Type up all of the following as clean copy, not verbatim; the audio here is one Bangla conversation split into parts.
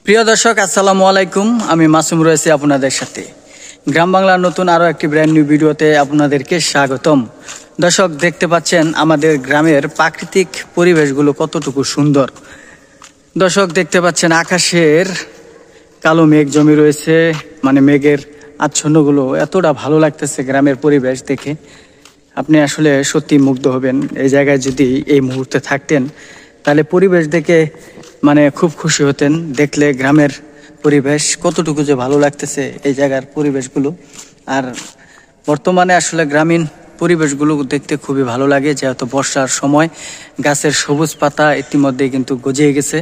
প্রিয় দর্শক, আসসালামু আলাইকুম। আমি মাসুম রয়েছি আপনাদের সাথে। গ্রাম বাংলার নতুন আরও একটি ব্র্যান্ড নিউ ভিডিওতে আপনাদেরকে স্বাগতম। দর্শক, দেখতে পাচ্ছেন আমাদের গ্রামের প্রাকৃতিক পরিবেশগুলো কতটুকু সুন্দর। দর্শক, দেখতে পাচ্ছেন আকাশের কালো মেঘ জমে রয়েছে, মানে মেঘের আচ্ছন্নগুলো এতটা ভালো লাগতেছে। গ্রামের পরিবেশ দেখে আপনি আসলে সত্যি মুগ্ধ হবেন। এই জায়গায় যদি এই মুহূর্তে থাকতেন তাহলে পরিবেশ দেখে মানে খুব খুশি হতেন। দেখলে গ্রামের পরিবেশ কতটুকু যে ভালো লাগতেছে এই জায়গার পরিবেশগুলো। আর বর্তমানে আসলে গ্রামীণ পরিবেশগুলো দেখতে খুবই ভালো লাগে, যেহেতু বর্ষার সময় গাছের সবুজ পাতা ইতিমধ্যেই কিন্তু গজিয়ে গেছে।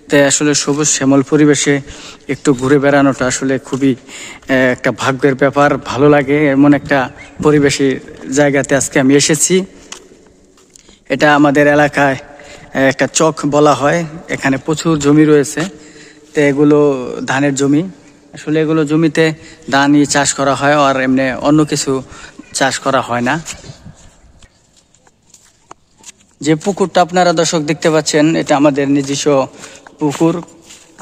তাই আসলে সবুজ শ্যামল পরিবেশে একটু ঘুরে বেড়ানোটা আসলে খুবই একটা ভাগ্যের ব্যাপার। ভালো লাগে এমন একটা পরিবেশের জায়গাতে আজকে আমি এসেছি। এটা আমাদের এলাকায় একটা চক বলা হয়। এখানে প্রচুর জমি রয়েছে, তো এগুলো ধানের জমি। আসলে এগুলো জমিতে ধানই চাষ করা হয়, আর এমনি অন্য কিছু চাষ করা হয় না। যে পুকুরটা আপনারা দর্শক দেখতে পাচ্ছেন, এটা আমাদের নিজস্ব পুকুর।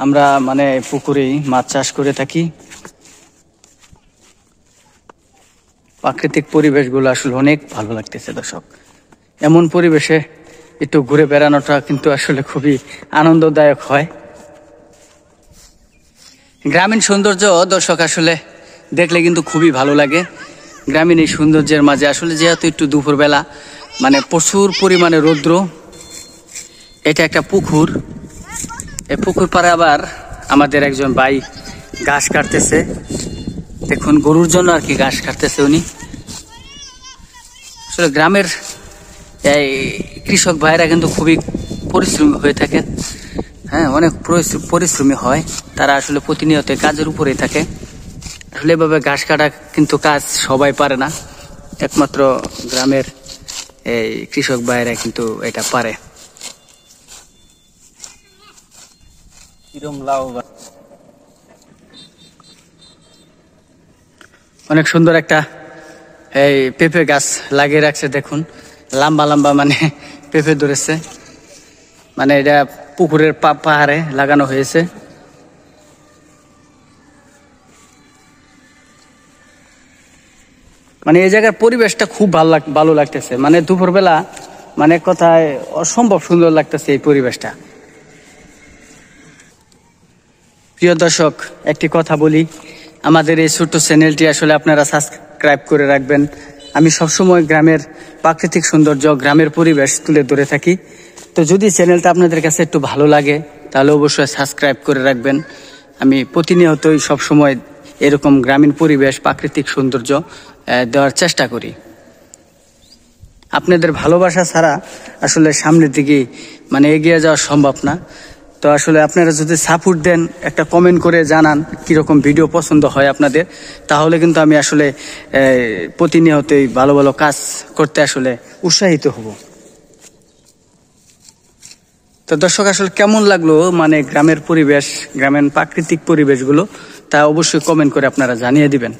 আমরা মানে পুকুরেই মাছ চাষ করে থাকি। প্রাকৃতিক পরিবেশগুলো আসলে অনেক ভালো লাগতেছে দর্শক। এমন পরিবেশে একটু ঘুরে বেড়ানোটা কিন্তু আসলে খুবই আনন্দদায়ক হয়। গ্রামীণ সৌন্দর্য দর্শক আসলে দেখলে কিন্তু খুবই ভালো লাগে। গ্রামীণ এই সৌন্দর্যের মাঝে আসলে যেহেতু একটু দুপুরবেলা, মানে প্রচুর পরিমাণে রৌদ্র। এটা একটা পুকুর। এই পুকুর পাড়ে আবার আমাদের একজন ভাই ঘাস কাটতেছে। দেখুন, গরুর জন্য আর কি ঘাস কাটতেছে উনি। আসলে গ্রামের এই কৃষক ভাইরা কিন্তু খুবই পরিশ্রমী হয়ে থাকেন। হ্যাঁ, অনেক পরিশ্রমী হয় তারা। আসলে প্রতিনিয়ত কাজের উপরেই থাকে। আসলে এভাবে ঘাস কাটা কিন্তু কাজ সবাই পারে না, একমাত্র গ্রামের এই কৃষক ভাইরা কিন্তু এটা পারে। অনেক সুন্দর একটা এই পেঁপে গাছ লাগিয়ে রাখছে। দেখুন, লম্বা লম্বা মানে পেঁপে ধরেছে। মানে এটা পুকুরের পাহাড়ে লাগানো হয়েছে। মানে এই জায়গার পরিবেশটা খুব ভালো লাগতেছে। মানে দুপুরবেলা মানে কথায় অসম্ভব সুন্দর লাগতেছে এই পরিবেশটা। প্রিয় দর্শক, একটি কথা বলি, আমাদের এই ছোট্ট চ্যানেলটি আসলে আপনারা সাবস্ক্রাইব করে রাখবেন। আমি সবসময় গ্রামের প্রাকৃতিক সৌন্দর্য, গ্রামের পরিবেশ তুলে ধরে থাকি। তো যদি চ্যানেলটা আপনাদের কাছে একটু ভালো লাগে তাহলে অবশ্যই সাবস্ক্রাইব করে রাখবেন। আমি প্রতিনিয়তই সবসময় এরকম গ্রামীণ পরিবেশ, প্রাকৃতিক সৌন্দর্য দেওয়ার চেষ্টা করি। আপনাদের ভালোবাসা ছাড়া আসলে সামনের দিকে মানে এগিয়ে যাওয়া সম্ভব না। তো আসলে আপনারা যদি সাপোর্ট দেন, একটা কমেন্ট করে জানান কীরকম ভিডিও পছন্দ হয় আপনাদের, তাহলে কিন্তু আমি আসলে প্রতিনিয়তই ভালো ভালো কাজ করতে আসলে উৎসাহিত হব। তো দর্শক, আসলে কেমন লাগলো মানে গ্রামের পরিবেশ, গ্রামের প্রাকৃতিক পরিবেশগুলো, তা অবশ্যই কমেন্ট করে আপনারা জানিয়ে দিবেন।